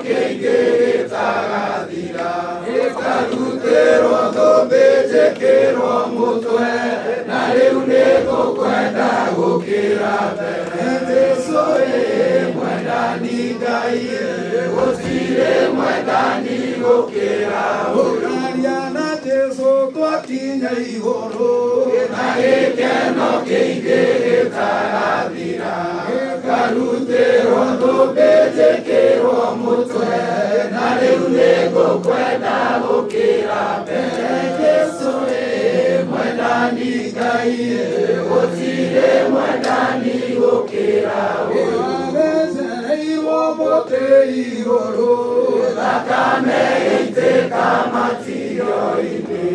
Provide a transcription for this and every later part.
keingĩ tagathira ĩkarutĩrwo thũmbĩ njĩkĩrwo mũtwe na rĩu nĩtũkwenda gũkĩra mbere Jesũ mwendani Ngai gũtirĩ mwendani gũkĩra ũkaria na Jesũ twakinya igũrũ na gĩkeno kĩingĩ gĩtagathira ĩkarutĩrwo thũmbĩ njĩkĩrwo mũtwe na rĩu nĩngũkwenda gũkĩra mbere Jesũ mwendani Ngai gũtirĩ mwendani gũkĩra wagecereirwo mũtĩ igũrũ thakame ĩitĩka matiro-inĩ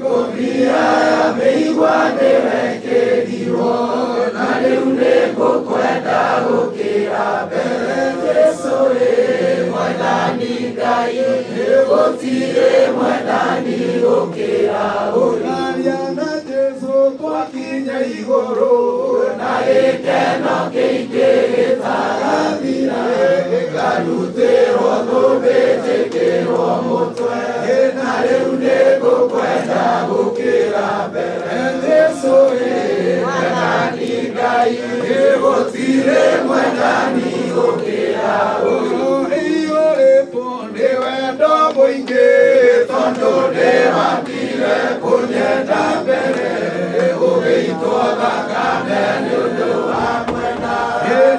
ngũbia ya mĩigua nĩwekĩrirwo na rĩu nĩngũkwenda gũkĩra mbere Jesũ mwendani Ngai gũtirĩ mwendani gũkĩra ũkaria na Jesũ twakinya igũrũ na gĩkeno kĩingĩ gĩtagathira ĩkarutĩrwo thũmbĩ njĩkĩrwo mũtwe na rĩu nĩngũkwenda gũkĩra mbere Jesũ mwendani Ngai gũtirĩ mwendani gũkĩra ĩiyũrĩtwo nĩ wendo mũingĩ tondũ ndĩwambire kũnyenda mbere ũgĩitwo thakame nĩ ũndũ wa kwenda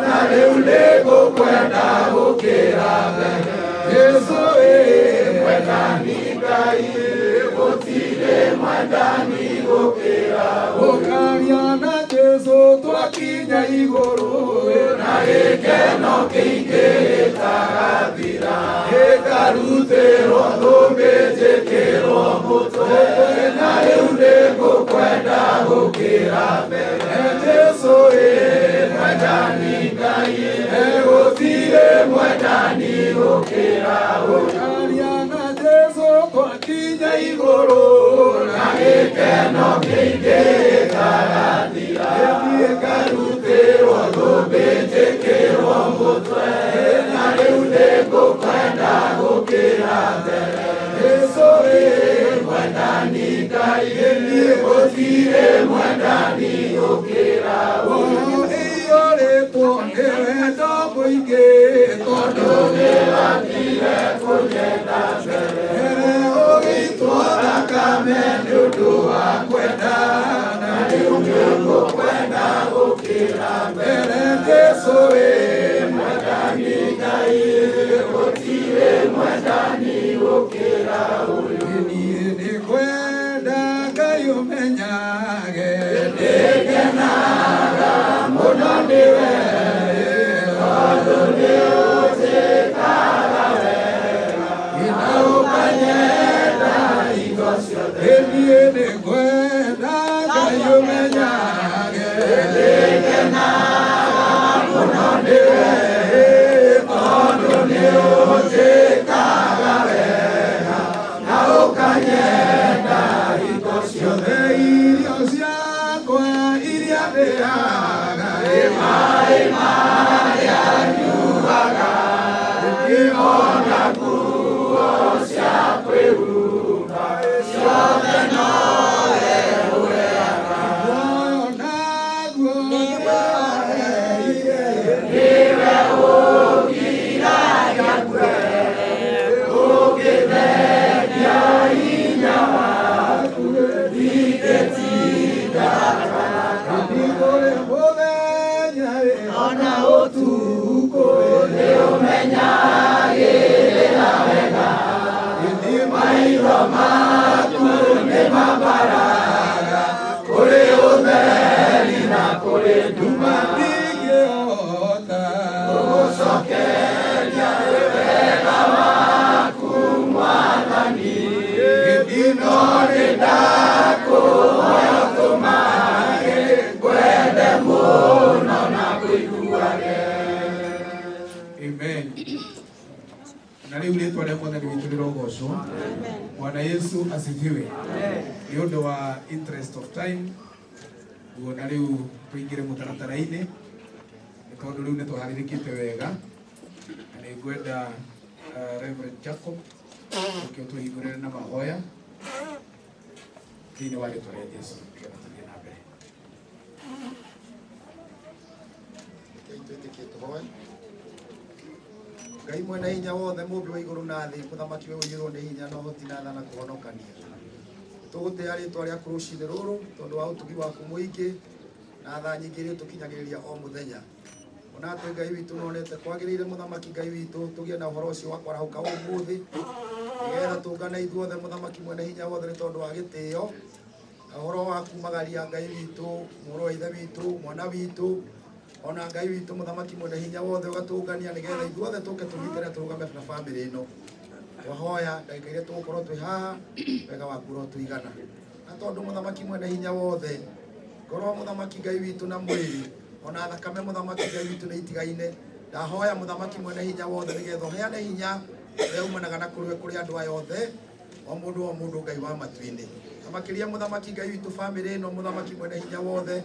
na rĩu nĩngũkwenda gũkĩra mbere Jesũ mwendani Ngai gũtirĩ mwendani gũkĩra ũkaria na Jesũ twakinya igũrũ na gĩkeno kĩingĩ gĩtagathira ĩkarutĩrwo thũmbĩ njĩkĩrwo mũtwe na rĩu nĩngũkwenda gũkĩra mbere Jesũ mwendani Ngai gũtirĩ mwendani gũkĩra ũkaria na Jesũ twakinya igũrũ na gĩkeno kĩingĩ gĩtagathira ĩkarutĩrwo thũmbĩ njĩkĩrwo mũtwe na rĩu nĩngũkwenda gũkĩra mbere Jesũ mwendani Ngai gũtirĩ mwendani gũkĩra ĩiyũrĩtwo nĩ wendo mũingĩ tondũ nĩwambire kũnyenda mbere ũgĩitwo thakame nĩ ũndũ wa kwenda na rĩu nĩngũkwenda gũkĩra mbere Jesũ mwendani Ngai gũtirĩ mwendani gũkĩra ũyũ niĩ nĩkwenda Ngai ũmenyage nĩngenaga mũno nĩwe tondũ nĩũnjĩkaga wega na ũkanyenda hingo ciothe niĩ nĩkwenda Ngai ũmenyage nĩngenaga mũno nĩwe tondũ nĩũnjĩkaga wega na ũkanyenda hingo ciothe irio ciakwa iria ndĩaga maĩ marĩa nyuaga ngĩona nguo cia kwĩhumba ciothe nowe ũheaga muoyo naguo nĩweheire nĩwe ũgiragia kue ũngĩtheria hinya waku ndingĩtindaga ndigũrĩ mũthenya ona ũtukũ nĩũmenyagĩrĩra wega maitho maku nĩmambaraga kũrĩ ũtheri na kũrĩ nduma ndingĩhota gũgũcokeria wega waku Mwathani no nĩndakũhoya ũtũmage ngwende mũno na kũiguage. Amen. Na rĩu rĩtwa rĩa Mwathani witũ rĩrogocwo. Bwana Yesu asifiwe. Nĩ ũndũ wa interest of time na rĩu tũingĩre mũtaratara-inĩ tondũ rĩu nĩtũharĩrĩkĩte wega na nĩngwenda Reverend Jacob ukiwa tuhigurira na mahoya thini wa ritwa ria Jesu kĩona tũthiĩ na mbere. Twĩtĩkie tũhoe. Ngai mwene hinya wothe mũmbi wa igũrũ na thĩ, mũthamaki we ũiyũrwo nĩ hinya na ũhoti na tha na kũhonokania, tũgũtĩĩa rĩĩtwa rĩaku rũcinĩ rũrũ tondũ wa ũtugi waku mũingĩ na tha nyingĩ iria tũkinyagĩrĩria o mũthenya. Ona atĩ Ngai witũ nonete kwagĩrĩire mũthamaki Ngai witũ tũgĩe na ũhoro ũcio wa kwarahũka ũmũthĩ, nĩgetha tũngane ithuothe mũthamaki mwene hinya wothe nĩ tondũ wa gĩtĩo na ũhoro wa kumagaria Ngai witũ, mũrũ wa ithe witũ, mwana witũ, ona Ngai witũ mũthamaki mwene hinya wothe ũgatũngania nĩgetha ithuothe tũke tũnyitane tũrũgame na bamĩrĩ ĩno. Twahoya ndagĩka iria tũgũkorwo twĩ haha, wega waku ũrotũigana. Na tondũ mũthamaki mwene hinya wothe, ngoro wa mũthamaki Ngai witũ na mwĩrĩ, ona thakame mũthamaki Ngai witũ nĩ itigaine, ndahoya mũthamaki mwene hinya wothe nĩgetha ũheane hinya ũrĩa umanaga na kũrĩ andũ aya othe, o mũndũ Ngai wa matu-inĩ. Na makĩria mũthamaki Ngai witũ bamĩrĩ ĩno, mũthamaki mwene hinya wothe,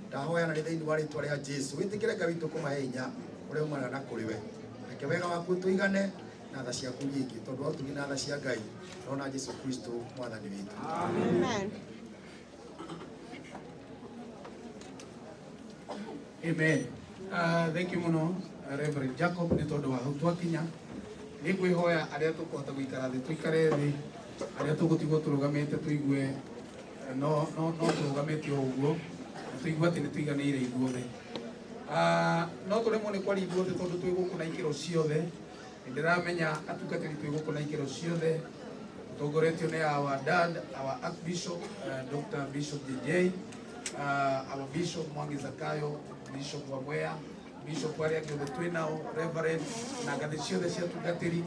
ndahoya na thĩinĩ wa rĩĩtwa rĩa Jesu wĩtĩkĩre Ngai witũ kũmahe hinya ũrĩa umanaga na kũrĩ we. Reke wega waku ũtũigane na tha ciaku nyingĩ tondũ wa ũtugi na tha cia Ngai na Jesu Kristo mwathani witũ. Amen. Amen. Thank you muno Reverend Jacob nĩ tondũ wa hau twakinya. Nĩ ngwĩhoya arĩa tũkũhota gũikara thĩ tũikare thĩ, arĩa tũgũtigwo tũrũgamĩte tũigue no tũrũgamĩte o ũguo tũigue atĩ nĩ tũiganĩire ithuothe. No tũremwo nĩ kwaria ithuothe tondũ twĩ gũkũ na ikĩro ciothe. Nĩ ndĩramenya atungatĩri twĩ gũkũ na ikĩro ciothe tũtongoretio nĩ our dad, our Archbishop Dr. Bishop JJ, our Bishop Mwangi Zakayo, Bishop wa Mwea, Bishop arĩa othe twĩ nao, Reverend na ngathĩ ciothe cia atungatĩri.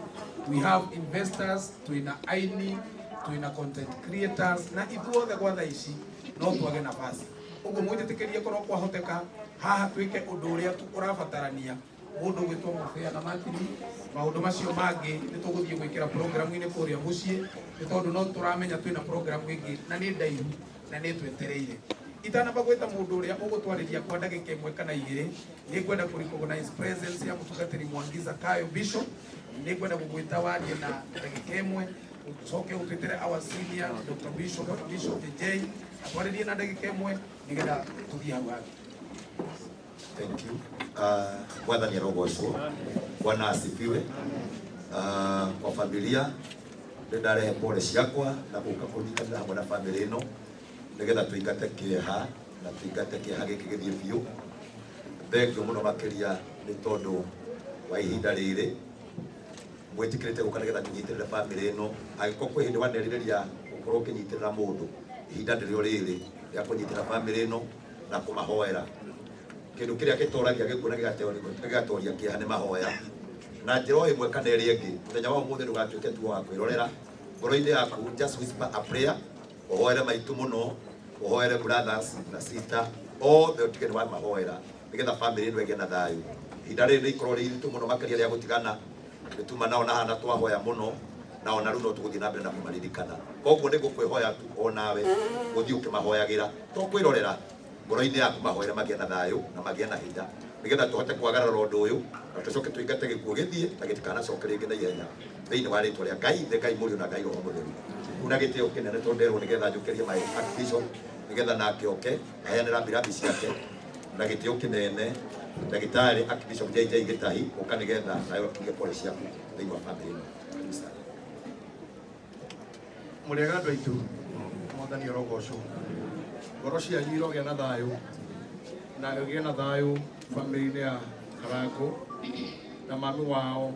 We have investors, twĩna aini, twĩna content creators na ithuothe gwa thaa ici no twage nafasi. Ũguo mwĩtĩkĩrie korwo kwahoteka haha twĩke ũndũ ũrĩa ũrabatarania mũndũ gwĩtwo mũbĩa na makini. Maũndũ macio mangĩ nĩ tũgũthiĩ gwĩkĩra programu-inĩ kũrĩa mũciĩ nĩ tondũ no tũramenya twĩna programu ĩngĩ na nĩ ndaihu na nĩ twetereire. Itanamba gwĩta mũndũ ũrĩa ũgũtwarĩria kwa ndagĩka ĩmwe kana igĩrĩ, nĩ ngwenda kũrecognize presence ya mũtungatĩri Mwangi Zakayo Bishop. Nĩ ngwenda gũgwĩta warie na ndagĩka ĩmwe ucoke ũtwetere our senior Dr. Bishop JJ atwarĩrie na ndagĩka ĩmwe nĩgetha tũthiĩ hau hangĩ. Thank you. Bwana nirogocwo. Bwana asifiwe. Kwa familia ndarehe pole ciakwa na gũka kũnyitanĩra hamwe na family ĩno nĩgetha tũingate kĩeha na tũingate kĩeha gĩkĩ gĩthiĩ biũ. Thengiũ mũno makĩria nĩ tondũ wa ihinda rĩrĩ mwĩtĩkĩrĩte gũka nĩgetha tũnyitĩrĩre family ĩno. Angĩkorwo kwĩ hĩndĩ wanerirĩria gũkorwo ũkĩnyitĩrĩra mũndũ, ihinda nĩrĩo rĩrĩ rĩa kũnyitĩrĩra family ĩno na kũmahoera. Kĩndũ kĩrĩa gĩtoragia gĩkuũ na gĩgatoria kĩeha nĩ mahoya. Na njĩra o ĩmwe kana ĩrĩa ĩngĩ, mũthenya wa ũmũthĩ ndũgatuĩke tu wa kwĩrorera. Ngoro-inĩ yaku just whisper a prayer, ũhoere maitũ mũno, ũhoere brothers na sister, othe ũtige nĩ wamahoera nĩgetha family ĩno ĩgĩe na thayũ. Ihinda rĩrĩ nĩ ikorwo rĩ iritũ mũno makĩria rĩa gũtigana, nĩtuma nao na hana twahoya mũno na ona rĩu no tũgũthiĩ na mbere na kũmaririkana. Koguo nĩ ngũkwĩhoya tu o nawe gũthiĩ ũkĩmahoyagĩra, to kwĩrorera. Ngoro-inĩ yaku mahoere magĩe na thayũ na magĩe na hinya nĩgetha tũhote kwagarara ũndũ ũyũ na tũcoke tũingate gĩkuũ gĩthiĩ na gĩtikanacoke rĩngĩ na ihenya thĩinĩ wa rĩĩtwa rĩa Ngai, Ngai mũriũ na Ngai Roho Mũtheru. Kuna gĩtĩo kĩnene tondũ nderwo nĩgetha njũkĩrie my Archbishop nĩgetha nake oke aheanĩra mbirathi ciake na gĩtĩo kĩnene ndagĩtarĩ Archbishop JJ Gĩtahi ũka nĩgetha nayo tuge pole ciaku thĩinĩ wa family ĩno. Mũrĩega andũ aitũ, Mwathani arogocwo. Ngoro cianyu irogĩa na thayũ na ĩgĩe na thayũ family-inĩ ya Karangũ na mami wao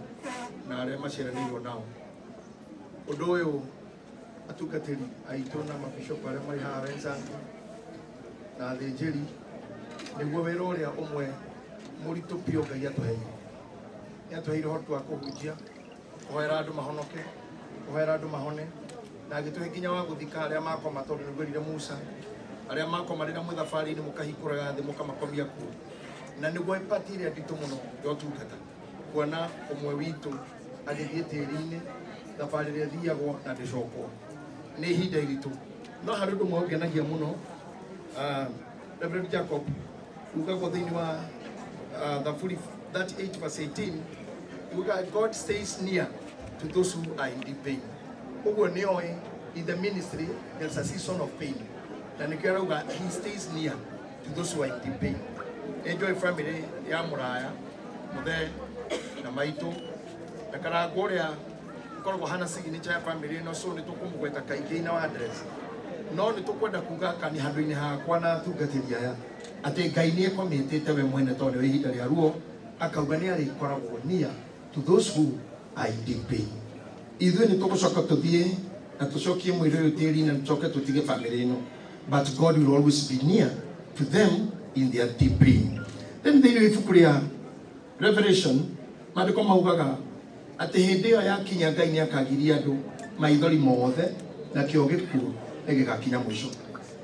na arĩa maciaranĩirwo nao. Ũndũ ũyũ atungatĩri aitũ na mabishop arĩa marĩ haha wenzangu na athĩnjĩri nĩguo wĩra ũrĩa ũmwe mũritũ biũ Ngai atũheire. Nĩ atũheire ũhoti wa kũhunjia, kũhoera andũ mahonoke, kũhoera andũ mahone, na agĩtũhe nginya wa gũthika arĩa makoma tondũ nĩguo erire Musa arĩa makoma rĩrĩa mwĩ thabarĩ-inĩ mũkahingũraga thĩ mũkamakomia kuo. Na nĩguo ipati ĩrĩa nditũ mũno ya ũtungata kuona ũmwe witũ agĩthiĩ tĩri-inĩ thabarĩ ĩrĩa ĩthiagwo na ndĩcokwo nĩ ihinda iritũ. No harĩ ũndũ ũmwe ũngenagia mũno, Reverend Jacob ugagwo thĩinĩ wa Thaburi 38:18, God stays near to those who are in deep pain. In the ministry, there's a season of pain. And he stays near to those who are in deep pain. Enjoy family, ya Muraya, Mother, Namaito, the Karagoria, Korgohana signature family, no so little with a Kaikina address. No little Kwada Kuga can have been Hakwana to Gatilia. I take Gainia committee when the Tony Hitaruo, a Kaugania Korago near to those who are in deep pain. Either in Tokosaka to be and to shock him with rotating and chocolate to take a family, but God will always be near to them in their deep pain. Then they will Fukuria Revelation, Madakoma Ugaga, at the Hedea Yakinya Gainia Kagiriado, my dolly mother, Nakiogeku, Egakina Musho.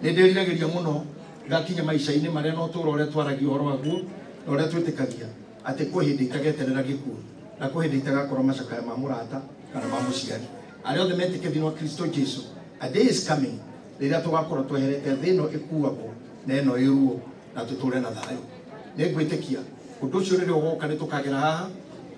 The Delia Yamuno, Gakinya Maisha, Marano, or Tuaragi or Agu, or Tuetekagia, at the Kohe de Taget and Ragiku, La Kohe de Tagakoramasaka Mamurata, and Mamusian. I know the medical dino Christo Jesu. A day is coming. They have to walk or to head, they know a kuabo, then no you, not to Torena Dayo. They go take care. Who do you walk and to Kagera?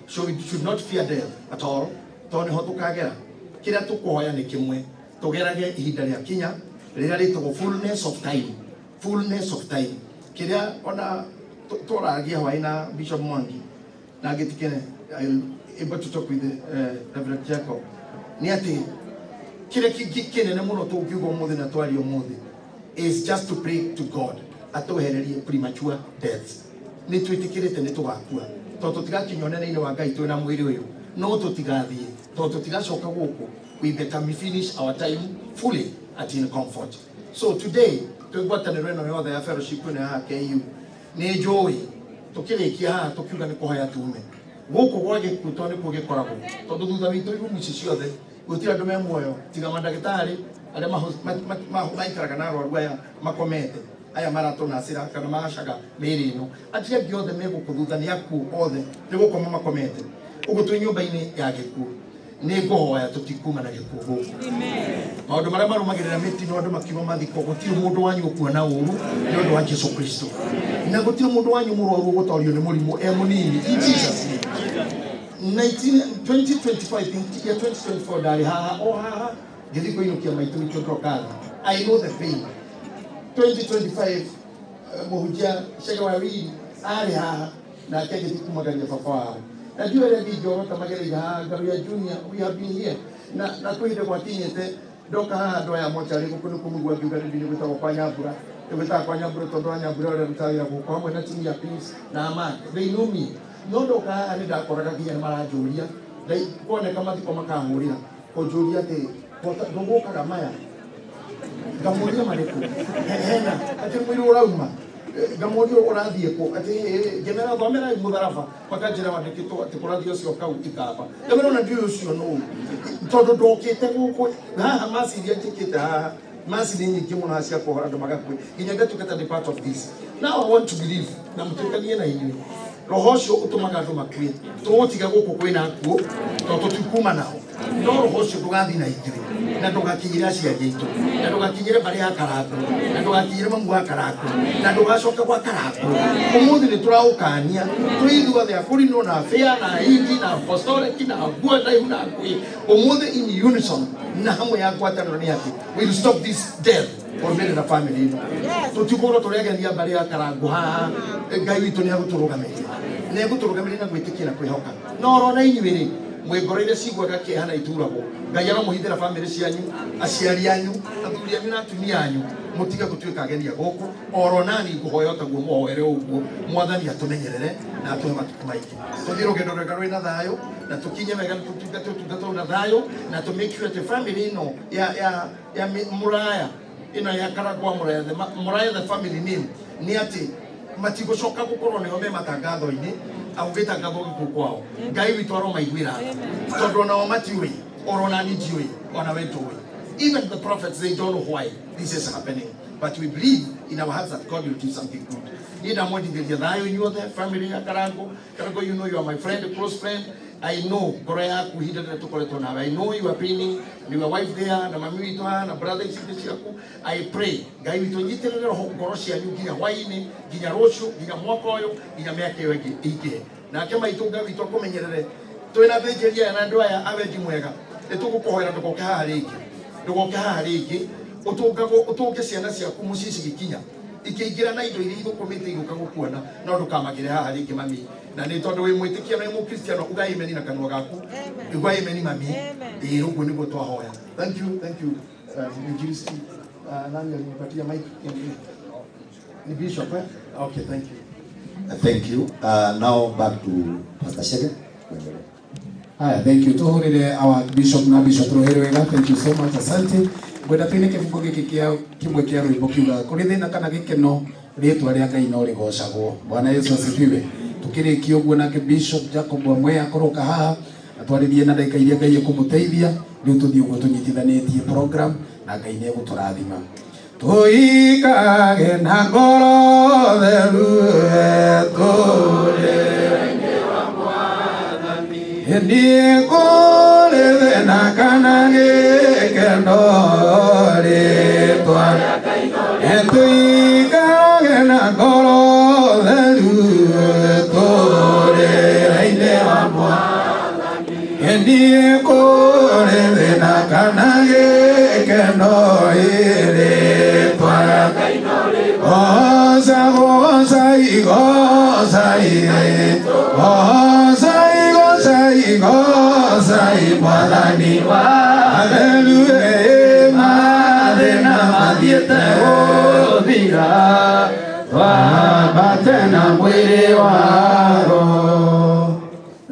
So we should not fear death at all. Tony Hoto Kagera. Kira to Koya and Kimwe, Togera Hidaria Kenya, related to fullness of time. Fullness of time. Kira on a Tora Giawaina, Bishop Monkey. Now get able to talk with Reverend Jacob. Niati, kile kikene na muno to kiugo mothe na twari omothe is just to pray to God atohererie premature death. Ni twitikirite ni tugakua. Toto tigakinyona ni wa Ngai twina mwiri uyu. No totigathie. Toto tigacoka guku. We better finish our time fully at in comfort. So today, twigwatanirwe no yothe ya fellowship na ha KU. Ni joy. Tukirikia ha tukiuga ni kuhoya tume. Guku gwage kutone kugikoragwo tondu thutha witu irumu ciothe gutira ndume muoyo tiga mandagitari aria maikaraga na arwaru aya makomete aya maratunacira kana macaga miri ino atia giothe megukuthutha ni aku othe ni gukoma makomete ugu twi nyumba-ini ya gikuo ni nguhoya tutikuma na gikuo guku maundu maria marumagirira mitino andu makiuma mathiko gutiri mundu wanyu ukuona uru ni undu wa Jesu Kristo na gutiri mundu wanyu murwaru gutorio ni murimu munini in Jesus name. 2025 ya 2024 dari haha gidi ko ino kia maitu tokaga. I know the pain. 2025 muhujia shega wawi ari haha na kege tikumagaria papa na jua ile video tamagera ha garuya junior we have been here na kuide kwa tinyete doka haha ndo ya mocha liko kuno kumugwa gugari bini gutako kwa nyabura tubita kwa nyabura tondo nyabura ole mtawira ko kwa mwe na timu ya peace na amani. They know me. Nondo ka ani da koraga kinya marajuria dai kone kama tiko makahurira ko juria te kota dogo kaga maya gamuria mareko hena ati mwiru urauma gamuria urathie ko ati gemera thomera mutharafa makajira wandikitwo ati kurathio ucio kau ikaba gemera na ndio ucio no tondu ndokite guku haha masiria tikite haha masi ni nyingi muno acia kohora ndo magakwe kinya gatukata the part of this. Now I want to believe na mutukanie na inyu roho cio utumaga andu makue tugutiga guku kwina akuo to tutikuma nao no roho cio tugathi na igiri na tugakinyira aciari aitu na tugakinyire bari ya karako na tugakinyire mamu wa karako na tugacoka kwa karako umuthi ni turaukania tuithuothe akuri no na fair na indi na apostolic na agua na ihu na akui umuthi in unison na hamwe ya ngwataniro ni ati we will stop this death for me and the family. Tutikoro turegania bari ya karangu haha Ngai witu ni aguturugamira ni aguturugamira na gwitikira kwihoka no rona inyuiri mwingoroire cigwaga kihana ituragwo Ngai aramuhithira family cianyu aciari anyu athuri anyu na atumia anyu mutiga gutuika agenia guku oronani nguhoya otaguo muhoere uguo mwathani atumenyerere na atuhe matuku maingi tuthire rugendo rwega rwina thayo na tukinye wega tutungata na thayo na to make sure the family no ya Muraya ino ya Karagwa Muraya the family name ni ati matigocoka gukorwo niho me matangatho-ini augita ngatho giku kwao Ngai witu aromaiguira tondu nao matiui orona ni ndiui ona wetui. Even the prophets, they don't know why this is happening, but we believe in our hearts that God will do something good. Ida mwedi ngelia thayo you the family ya Karango you know you are my friend, a close friend. I know Korea kuhida na tukoleto na I know you are praying and your wife there na mami witu na brother isiti yako. I pray Ngai witu nyiterere roho ngoroshi ya nyugi ya waini ginya rosho ginya mwaka oyo ginya miaka yoge ike na kema itunga witu kumenyerere twina thikiria na andu aya awendi mwega nitugukohera ndugoke haha ringi utunge ciana ciaku mucii cigikinya ikiingira na indo iria ithukumite iguka gukuona no ndukamagire haha ringi mami na ni tondu wi mwitikia na mu Kristiano uga imeni na kanwa gaku uga imeni mami uguo niguo twahoya. Thank you Injilisti nani alinipatia mic ni Bishop okay thank you now back to Pastor Shege. Thank you tuhurire our Bishop na Bishop Rohero. Thank you so much, asante. Gwenda twine kifungo giki kimwe kia rwimbo kiuga kuri thina kana gikeno ritwa ria Ngai no rigocagwo. Bwana Yesu asifiwe. Tukirikia uguo nake Bishop Jacob Amwe akoroka haha atwaririe na ndaika iria Ngai ekumuteithia riu tuthii uguo tunyitithanitie program na Ngai ni eguturathima. Tuikage na ngoro theru tule Hindi kore thina kana gikeno ritwa tuikage na ngoro theru tule raine wa Mwathani Hindi kore thina kana gikeno ritwa Gozai Mwathani wa Hallelujah mathina mathiete uthira twambate na mwiri waro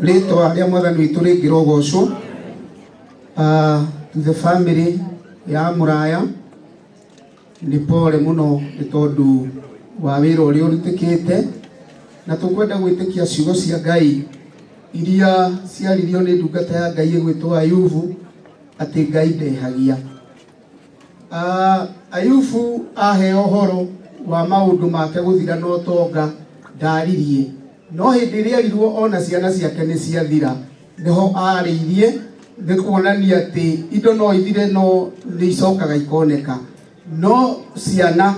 ritwa ria Mwathani witu ringirogocwo to the family ya Muraya ni pole muno ni tondu wa wira uria urutikite na tukwenda gwitikia ciugo cia Ngai iria ciaririo ni ndungata ya Ngai gwitwo Ayubu ati Ngai ndehagia. Ayubu ahe ohoro wa maundu make guthira no tonga ndaririe no hindi iria rirwo ona ciana ciake ni ciathira niho ariirie ndikuonania ati indo no ithire no ni icokaga ikoneka no ciana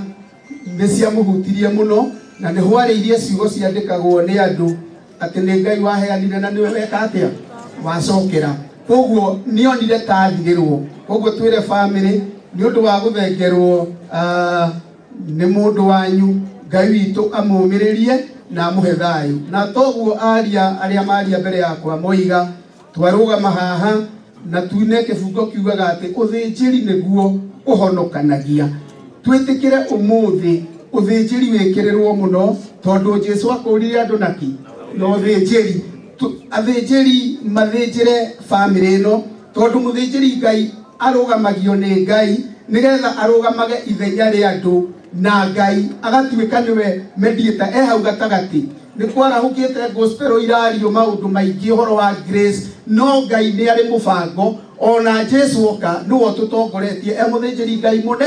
ni ciamuhutirie muno na niho ariirie ciugo ciandikagwo ni andu ati ni Ngai waheanire na niwe weka atia wacokera koguo nionire tathigirwo koguo twire family ni undu wa guthengerwo ni mundu wanyu Ngai witu amumiririe na amuhe thayu na toguo aria maria mbere yakwa moiga twarugama haha na tuine kifungo kiugaga ati uthinjiri niguo uhonokanagia twitikire umuthi uthinjiri wikirirwo muno tondu Jesu akurire andu naki no thinjiri athinjiri mathinjire family no tondu muthinjiri Ngai arugamagio ni Ngai nigetha arugamage ithenya ria andu na Ngai agatuika niwe mediator hau gatagati ni kwarahukite gospel irario maundu maingi horo wa grace no Ngai ni ari mubango ona Jesu oka nuo tutongoretie muthinjiri Ngai mune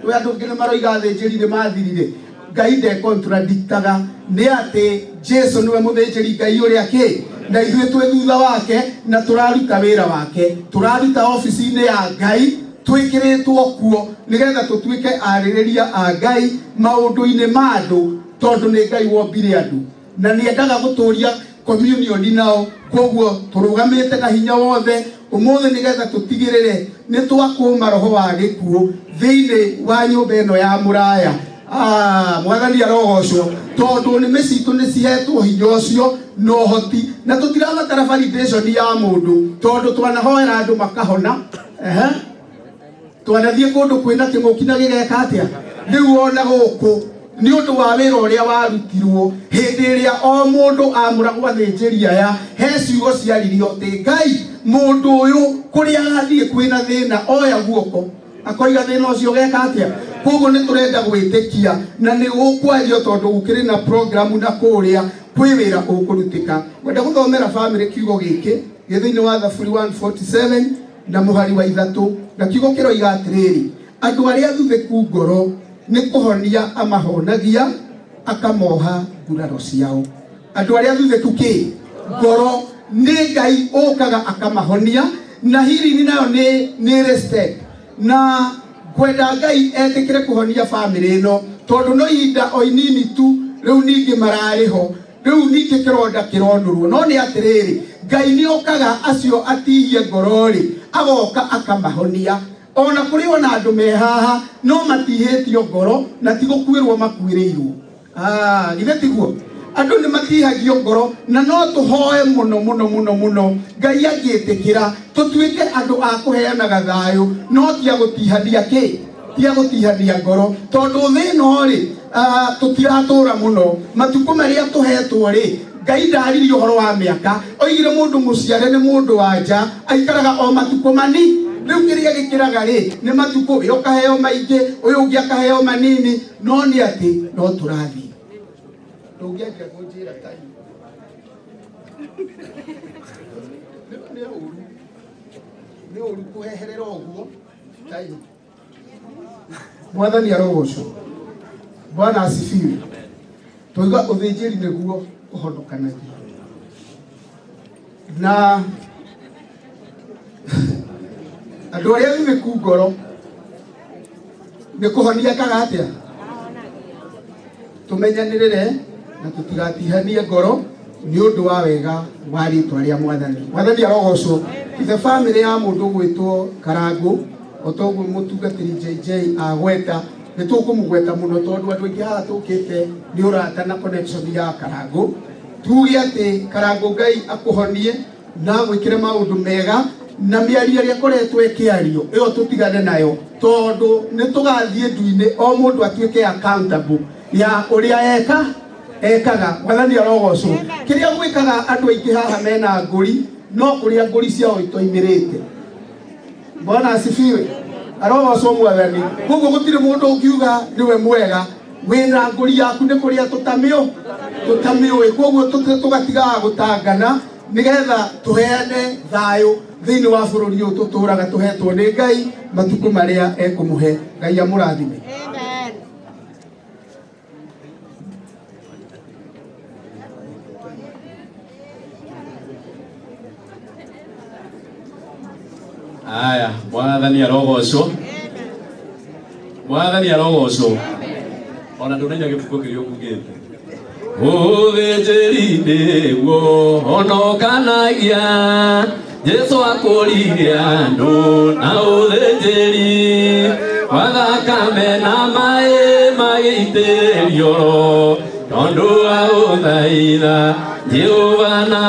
we andu ngine maroiga thinjiri ni mathirire Ngai de contradictaga ni ati Jesu niwe muthinjiri Ngai uria ki na ithuĩ twĩ thutha wake na turaruta wĩra wake turaruta ofici-inĩ ya Ngai twikiritwo kuo nigetha tutuike arĩrĩria a Ngai maundu-inĩ ma andu tondu ni Ngai wombire andu na niendaga guturia communion nao koguo turugamite na hinya wothe umuthi nigetha tutigirire ni twakuma roho wa gikuo thiini wa nyumba ino ya Muraya Mwathani arogocwo tondu ni micitu ni cihetwo hinya ucio no hoti na tutirabatara validation ya mundu tondu twanahoera andu makahona twanathie kundu kwina kinguki na gigeka atia riu ona guku ni undu wa wira uria warutirwo hindi iria o mundu amuragwo athinjiri aya he ciugo ciaririo ti Ngai mundu uyu kuria athie kwina thina oya guoko akoiga thina ucio geka atia koguo ni turenda gwitikia na ni gukwario tondu gukiri na program na kuria kwi wira ukurutika wenda guthomera family kiugo giki githiini wa Thaburi 147 na muhari wa 3 na kiugo kiroiga atiriri andu aria thuthiku ngoro ni kuhonia amahonagia akamoha nguraro ciao andu aria thuthiku ki ngoro ni Ngai okaga akamahonia na hili ni nayo ni respect na kwenda Ngai etikire kuhonia family ino tondu no inda o inini tu riu ningi marariho riu ningi kironda kironurwo no ni atiriri Ngai nĩ okaga acio atihie ngoro-rĩ, agoka akamahonia. Ona kũrĩ ona andũ me haha no matihĩtio ngoro na ti gũkuĩrwo makuĩrĩirwo. Githĩ tiguo? Andũ nĩ matihagio ngoro na no tũhoe mũno Ngai angĩtĩkĩra tũtuĩke andũ a kũheanaga thayũ no ti agũtihania kĩ? Ti agũtihania ngoro. Tondũ thĩno-rĩ tũtiratũra mũno. Matukũ marĩa tũhetwo-rĩ, Ngai ndaririe ũhoro wa mĩaka. Oigire mũndũ mũciare nĩ mũndũ wa nja aikaraga o matukũ mani. Rĩu kĩrĩa gĩkĩraga-rĩ nĩ matukũ, ũyũ ũkaheo maingĩ, ũyũ ũngĩ akaheo manini, no nĩ atĩ no tũrathiĩ. Ndũngĩanjia kũnjĩra time. Nĩ ũru kũheherera ũguo time. Mwathani arogocwo. Bwana asifiwe. Tũiga ũthĩnjĩri nĩguo ũhonokanagia. Na andũ arĩa thithĩku ngoro nĩ kũhonia kaga atĩa? Tũmenyanĩrĩre na tũtigatihanie ngoro nĩ ũndũ wa wega wa rĩĩtwa rĩa Mwathani. Mwathani arogocwo. Ithe family ya mũndũ gwĩtwo Karangũ, o toguo mũtungatĩri JJ agweta, nĩ tũkũmũgweta mũno tondũ andũ aingĩ haha tũkĩte nĩ ũrata na connection ya Karangũ. Tuge atĩ Karangũ Ngai akũhonie na gwĩkĩre maũndũ mega na mĩario ĩrĩa ĩkoretwo ĩkĩario ĩyo tũtigane nayo tondũ nĩ tũgathiĩ ndu-inĩ o mũndũ atuĩke accountable ya ũrĩa ekaga. Mwathani arogocwo. Kĩrĩa gwĩkaga andũ aingĩ haha mena ngũri no kũrĩa ngũri ciao itoimĩrĩte. Bwana asifiwe. Arogocwo Mwathani. Koguo gũtirĩ mũndũ ũngiuga nĩwe mwega wĩna ngũri yaku nĩ kũrĩa tũtamĩũĩ. Koguo tũgatigaga gũtangana nĩgetha tũheane thayũ thĩinĩ wa bũrũri ũyũ tũtũraga tũhetwo nĩ Ngai matukũ marĩa ekũmũhe. Ngai amũrathime. Amen. Aya, Mwathani arogocwo. Mwathani arogocwo. Ona ndũnenya gĩbuku kĩrĩa ũkugĩte. Ũthĩnjĩri nĩguo honokanagia, Jesũ akũrire andũ na ũthĩnjĩri wa thakame na maĩ magĩitĩrio tondũ wa gũthaitha Jehova na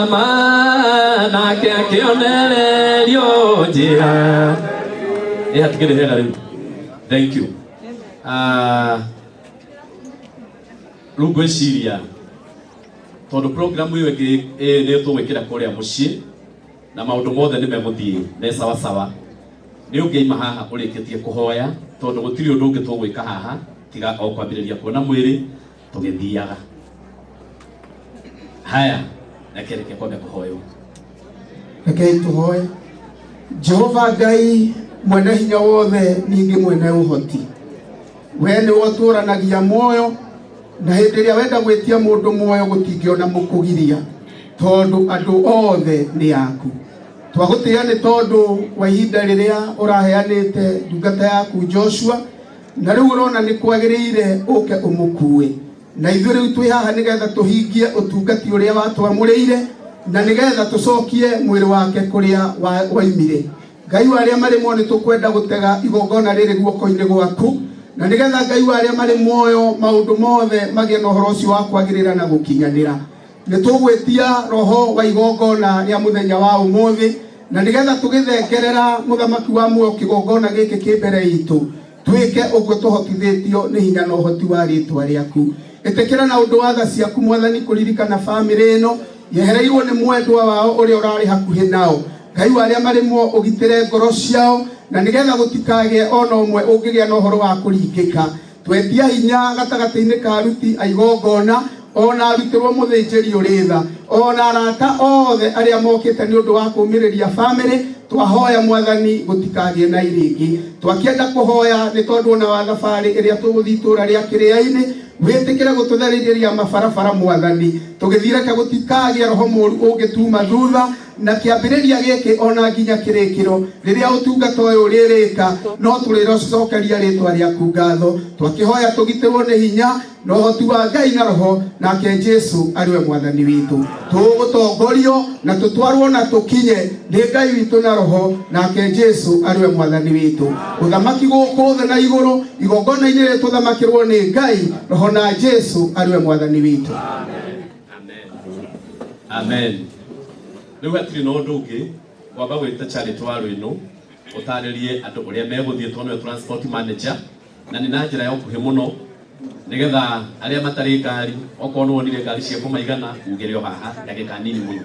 nake akĩonererio njĩra. Hatikĩrĩ hega rĩu. Thank you. Rĩu ngwĩciria tondũ program ĩyo ĩngĩ nĩ tũgwĩkĩra kũrĩa mũciĩ na maũndũ mothe nĩ megũthiĩ nĩ sawa sawa, nĩ ũngĩima haha ũrĩkĩtie kũhoya tondũ gũtirĩ ũndũ ũngĩ tũgwĩka haha tiga o kwambĩrĩria kuona mwĩrĩ tũgĩthiaga. Haya, reke kwambe kũhoywo. Rekei tũhoye. Jehova Ngai mwene hinya wothe ningĩ mwene ũhoti, we nĩwe ũtũranagia muoyo na hĩndĩ ĩrĩa wenda gwĩtia mũndũ muoyo gũtingĩona mũkũgiria tondũ andũ othe nĩ yaku. Twagũtĩĩa nĩ tondũ wa ihinda rĩrĩa ũraheanĩte ndungata yaku Joshua, na rĩu ũrona nĩ kwagĩrĩire ũke ũmũkue. Na ithuĩ rĩu twĩ haha nĩgetha tũhingie ũtungati ũrĩa watwamũrĩire na nĩgetha tũcokie mwĩrĩ wake kũrĩa waimire. Ngai wa arĩa marĩ muoyo nĩ tũkwenda gũtega igongona rĩrĩ guoko-inĩ gwaku, na nĩgetha Ngai wa arĩa marĩ muoyo maũndũ mothe magĩe na ũhoro ũcio wa kwagĩrĩra na gũkinyanĩra. Nĩ tũgwĩtia roho wa igongona rĩa mũthenya wa ũmũthĩ, na nĩgetha tũgĩthengerera mũthamaki wa muoyo kĩgongona gĩkĩ kĩ mbere itũ, twĩke ũguo tũhotithĩtio nĩ hinya na ũhoti wa rĩĩtwa rĩaku. Ĩtĩkĩra na ũndũ wa tha ciaku Mwathani kũririkana bamĩrĩ ĩno yehereirwo nĩ mwendwa wao ũrĩa ũrarĩ hakuhĩ nao. Ngai wa arĩa marĩ muoyo ũgitĩre ngoro ciao na nĩgetha gũtikagĩe ona ũmwe ũngĩgĩa na ũhoro wa kũringĩka. Twetia hinya gatagatĩ-inĩ ka aruti a igongona ona arutĩrwo mũthĩnjĩri ũrĩ tha ona arata othe arĩa mokĩte nĩ ũndũ wa kũũmĩrĩria bamĩrĩ. Twahoya Mwathani gũtikagĩe na irĩngĩ. Twakĩenda kũhoya nĩ tondũ ona wa thabarĩ ĩrĩa tũgũthiĩ itũũra rĩa Kĩrĩa-inĩ, wĩtĩkĩre gũtũtherithĩria mabarabara Mwathani, tũgĩthiĩ reke gũtikagĩe roho mũũru ũngĩtuma thutha na kiambiriria giki ona nginya kirikiro riria utungata uyu uririka no turirocokeria ritwa riaku ngatho twakihoya tugitirwo ni hinya no hoti wa Ngai na roho nake Jesu ariwe mwathani witu tugutongorio na tutwarwo na tukinye ni Ngai witu na roho nake Jesu ariwe mwathani witu uthamaki guku thĩ na iguru igongona-inĩ rĩrĩ tuthamakĩrwo ni Ngai roho na Jesu ariwe mwathani witu. Amen. Riu hatiri no ndu ungi wamba gwita Charity Waru utaririe andu uria meguthie twono transport manager na ni na njira ya ukuhi muno nigetha aria matari ngari okorwo wonire ngari cia kumaigana ugire o haha ndagika nini muno.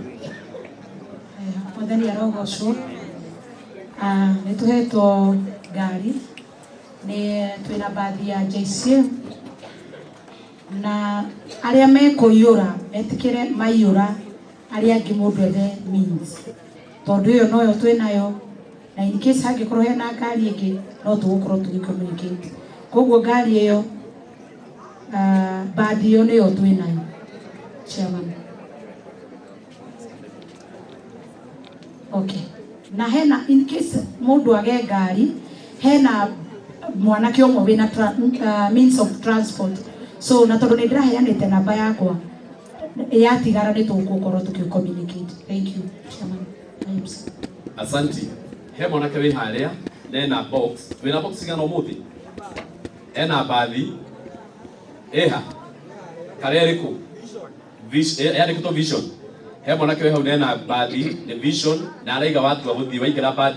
Mwathani arogocwo nituhetwo ngari ni twina bathi ya JCM na aria mekuyura etikire maiyura aria angi mundu ethe means tondu iyo noyo twinayo na in case hangikorwo hena ngari ingi no tugukorwo tugicommunicate koguo ngari iyo bathi iyo niyo twinayo chairman. Okay, na hena in case mundu age ngari hena mwanake omwe wina means of transport so na tondu nindiraheanite namba yakwa yatigara ni tugukorwo tukicommunicate. Thank you chairman. Asanti. He mwanake wi haria nena box wina box igana umuthi ena bathi eha kareriku vision yarikito vision he mwanake wi hau nena bathi ni vision na araiga watu wa guthii waikira bathi